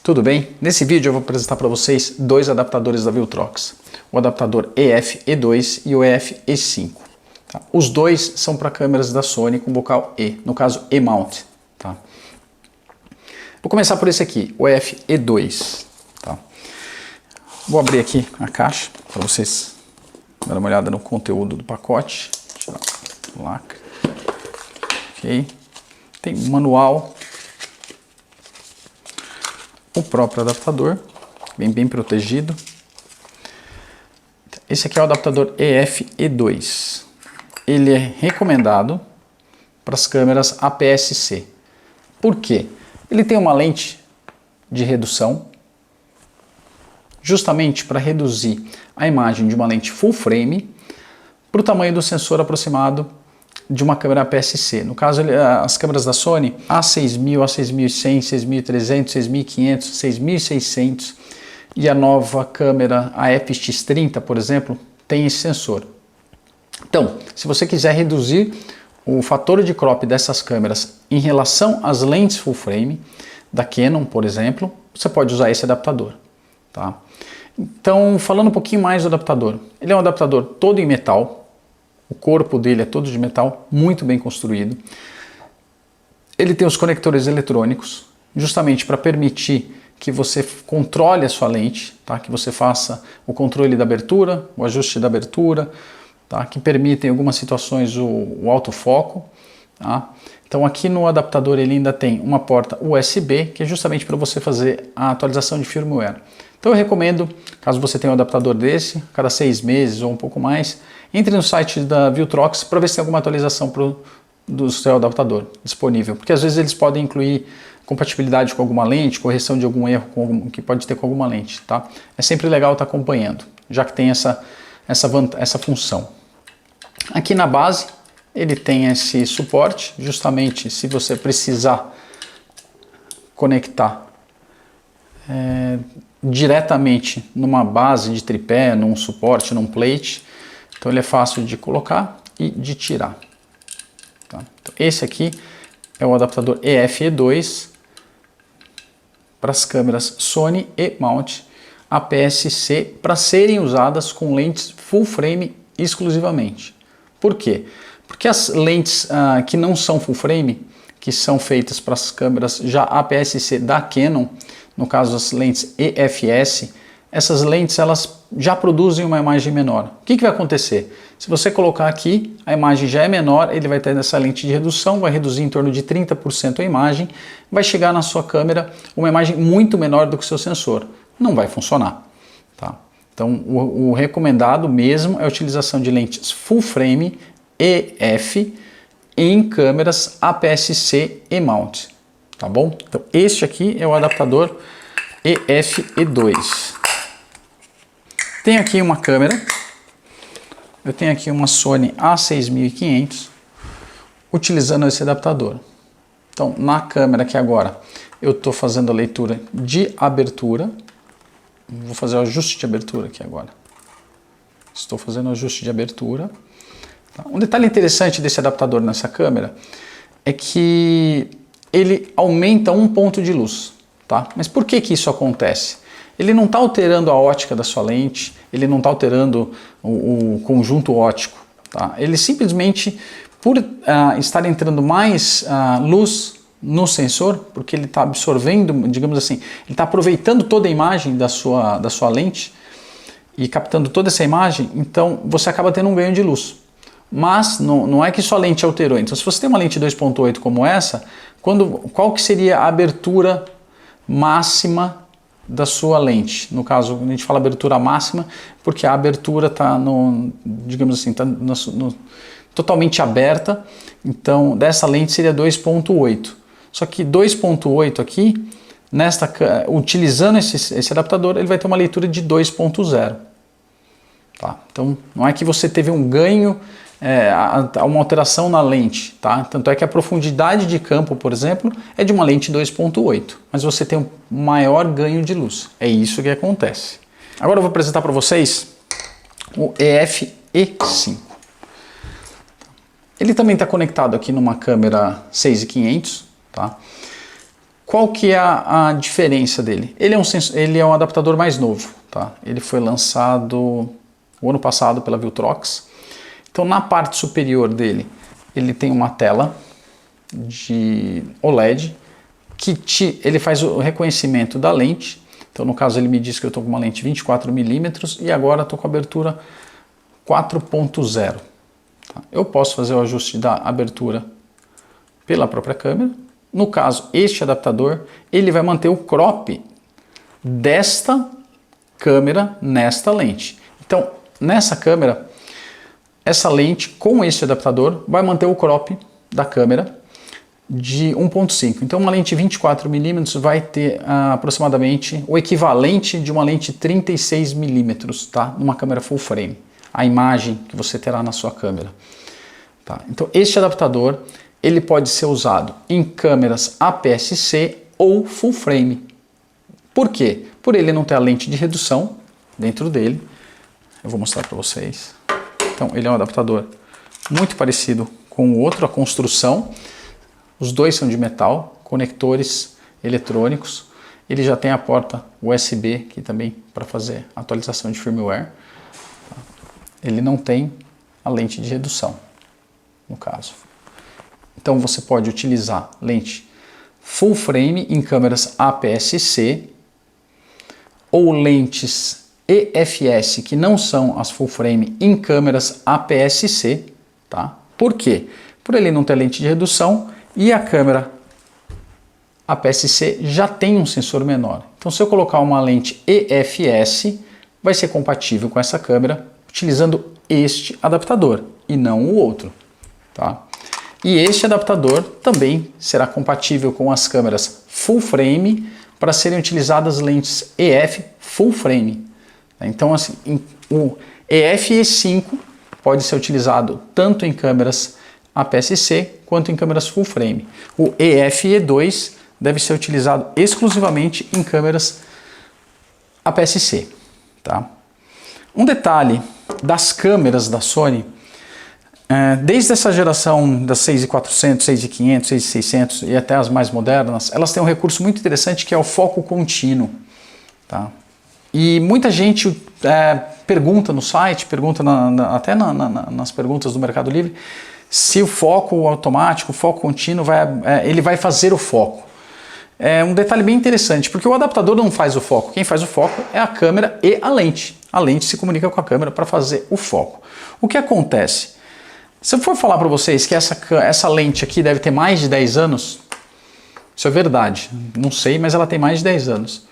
Tudo bem? Nesse vídeo eu vou apresentar para vocês dois adaptadores da Viltrox, o adaptador EF-E2 e o EF-E5. Tá? Os dois são para câmeras da Sony com bocal E, no caso E-mount. Tá? Vou começar por esse aqui, o EF-E2. Tá? Vou abrir aqui a caixa para vocês darem uma olhada no conteúdo do pacote. Tirar o lacre. Ok. Tem um manual. O próprio adaptador, bem protegido. Esse aqui é o adaptador EF-E2. Ele é recomendado para as câmeras APS-C. Por quê? Ele tem uma lente de redução, justamente para reduzir a imagem de uma lente full frame para o tamanho do sensor aproximado de uma câmera APS-C. No caso, as câmeras da Sony A6000, A6100, 6300, 6500, 6600 e a nova câmera a FX30, por exemplo, tem esse sensor. Então, se você quiser reduzir o fator de crop dessas câmeras em relação às lentes full frame da Canon, por exemplo, você pode usar esse adaptador. Tá? Então, falando um pouquinho mais do adaptador, ele é um adaptador todo em metal. O corpo dele é todo de metal, muito bem construído. Ele tem os conectores eletrônicos, justamente para permitir que você controle a sua lente, tá? Que você faça o controle da abertura, o ajuste da abertura, tá? Que permitem em algumas situações o autofoco. Tá? Então aqui no adaptador ele ainda tem uma porta USB, que é justamente para você fazer a atualização de firmware. Então eu recomendo, caso você tenha um adaptador desse, cada 6 meses ou um pouco mais, entre no site da Viltrox para ver se tem alguma atualização do seu adaptador disponível. Porque às vezes eles podem incluir compatibilidade com alguma lente, correção de algum erro que pode ter com alguma lente. Tá? É sempre legal estar acompanhando, já que tem essa função. Aqui na base ele tem esse suporte, justamente se você precisar conectar diretamente numa base de tripé, num suporte, num plate. Então ele é fácil de colocar e de tirar. Tá? Então, esse aqui é o adaptador EF-E2 para as câmeras Sony E-mount APS-C para serem usadas com lentes full frame exclusivamente. Por quê? Porque as lentes que não são full frame, que são feitas para as câmeras já APS-C da Canon, no caso as lentes EFS, essas lentes elas já produzem uma imagem menor. O que vai acontecer? Se você colocar aqui, a imagem já é menor, ele vai ter essa lente de redução, vai reduzir em torno de 30% a imagem, vai chegar na sua câmera uma imagem muito menor do que o seu sensor. Não vai funcionar. Tá? Então o recomendado mesmo é a utilização de lentes full frame EF em câmeras APS-C E-mount. Tá bom? Então este aqui é o adaptador EF-E2. Tem aqui uma câmera, eu tenho aqui uma Sony A6500 utilizando esse adaptador. Então na câmera aqui agora eu estou fazendo a leitura de abertura, vou fazer o ajuste de abertura aqui agora. Estou fazendo o ajuste de abertura. Tá? Um detalhe interessante desse adaptador nessa câmera é que ele aumenta um ponto de luz. Tá? Mas por que isso acontece? Ele não está alterando a ótica da sua lente, ele não está alterando o conjunto óptico. Tá? Ele simplesmente, por estar entrando mais luz no sensor, porque ele está absorvendo, digamos assim, ele está aproveitando toda a imagem da sua lente e captando toda essa imagem, então você acaba tendo um ganho de luz. Mas não é que sua lente alterou. Então se você tem uma lente 2.8 como essa, qual que seria a abertura máxima da sua lente? No caso, a gente fala abertura máxima porque a abertura está digamos assim, tá totalmente aberta. Então, dessa lente seria 2.8. Só que 2.8 aqui, utilizando esse adaptador, ele vai ter uma leitura de 2.0. Tá? Então, não é que você teve um ganho, uma alteração na lente, tá? Tanto é que a profundidade de campo, por exemplo, é de uma lente 2.8, mas você tem um maior ganho de luz. É isso que acontece. Agora eu vou apresentar para vocês o EF-E5. Ele também está conectado aqui numa câmera 6500, tá? qual que é a diferença dele? Ele é um adaptador mais novo, tá? Ele foi lançado o ano passado pela Viltrox. Então na parte superior dele, ele tem uma tela de OLED que ele faz o reconhecimento da lente. Então no caso ele me diz que eu estou com uma lente 24mm e agora estou com a abertura 4.0. Tá? Eu posso fazer o ajuste da abertura pela própria câmera. No caso, este adaptador, ele vai manter o crop desta câmera nesta lente. Então, nessa câmera, essa lente com este adaptador vai manter o crop da câmera de 1.5. Então, uma lente 24mm vai ter aproximadamente o equivalente de uma lente 36mm, tá? Numa câmera full frame. A imagem que você terá na sua câmera. Tá? Então, este adaptador ele pode ser usado em câmeras APS-C ou full frame. Por quê? Por ele não ter a lente de redução dentro dele. Eu vou mostrar para vocês. Então, ele é um adaptador muito parecido com o outro, a construção. Os dois são de metal, conectores eletrônicos. Ele já tem a porta USB aqui também para fazer atualização de firmware. Ele não tem a lente de redução, no caso. Então você pode utilizar lente full frame em câmeras APS-C ou lentes EFS, que não são as full frame, em câmeras APS-C, tá? Por quê? Por ele não ter lente de redução e a câmera APS-C já tem um sensor menor. Então se eu colocar uma lente EFS, vai ser compatível com essa câmera utilizando este adaptador e não o outro, tá? E este adaptador também será compatível com as câmeras full frame para serem utilizadas lentes EF full frame. Então assim, o EF-E5 pode ser utilizado tanto em câmeras APS-C quanto em câmeras full frame. O EF-E2 deve ser utilizado exclusivamente em câmeras APS-C. Tá? Um detalhe das câmeras da Sony, desde essa geração das 6400, 6500, 6600 e até as mais modernas, elas têm um recurso muito interessante que é o foco contínuo. Tá? E muita gente pergunta no site, pergunta até nas perguntas do Mercado Livre, se o foco automático, o foco contínuo, ele vai fazer o foco. É um detalhe bem interessante, porque o adaptador não faz o foco, quem faz o foco é a câmera e a lente. A lente se comunica com a câmera para fazer o foco. O que acontece? Se eu for falar para vocês que essa lente aqui deve ter mais de 10 anos, isso é verdade, não sei, mas ela tem mais de 10 anos.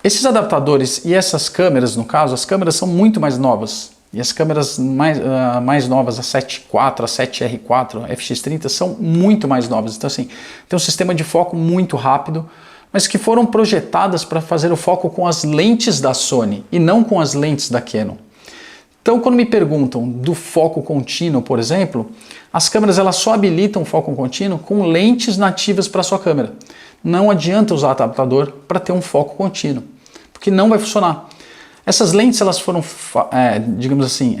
Esses adaptadores e essas câmeras, no caso, as câmeras são muito mais novas. E as câmeras mais novas, a 7 IV, a 7R4, a FX30, são muito mais novas. Então assim, tem um sistema de foco muito rápido, mas que foram projetadas para fazer o foco com as lentes da Sony e não com as lentes da Canon. Então, quando me perguntam do foco contínuo, por exemplo, as câmeras elas só habilitam o foco contínuo com lentes nativas para a sua câmera. Não adianta usar adaptador para ter um foco contínuo, porque não vai funcionar. Essas lentes elas foram, digamos assim,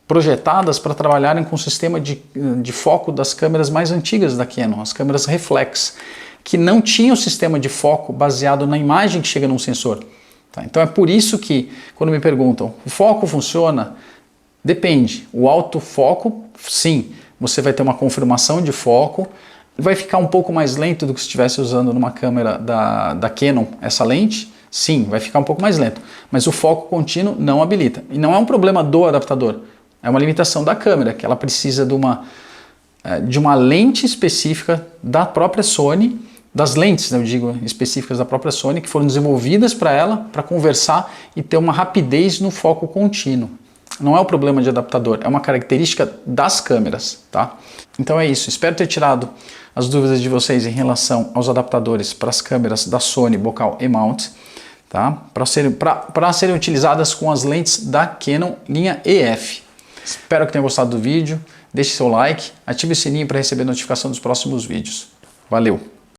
projetadas para trabalharem com o sistema de foco das câmeras mais antigas da Canon, as câmeras reflex, que não tinham sistema de foco baseado na imagem que chega num sensor. Tá? Então é por isso que, quando me perguntam, o foco funciona? Depende. O autofoco, sim, você vai ter uma confirmação de foco, vai ficar um pouco mais lento do que se estivesse usando numa câmera da Canon, essa lente, sim, vai ficar um pouco mais lento, mas o foco contínuo não habilita. E não é um problema do adaptador, é uma limitação da câmera, que ela precisa de uma lente específica da própria Sony, das lentes, eu digo, específicas da própria Sony, que foram desenvolvidas para ela, para conversar e ter uma rapidez no foco contínuo. Não é o problema de adaptador, é uma característica das câmeras, tá? Então é isso, espero ter tirado as dúvidas de vocês em relação aos adaptadores para as câmeras da Sony Bocal E-mount, tá? Para serem utilizadas com as lentes da Canon linha EF. Espero que tenham gostado do vídeo, deixe seu like, ative o sininho para receber notificação dos próximos vídeos. Valeu!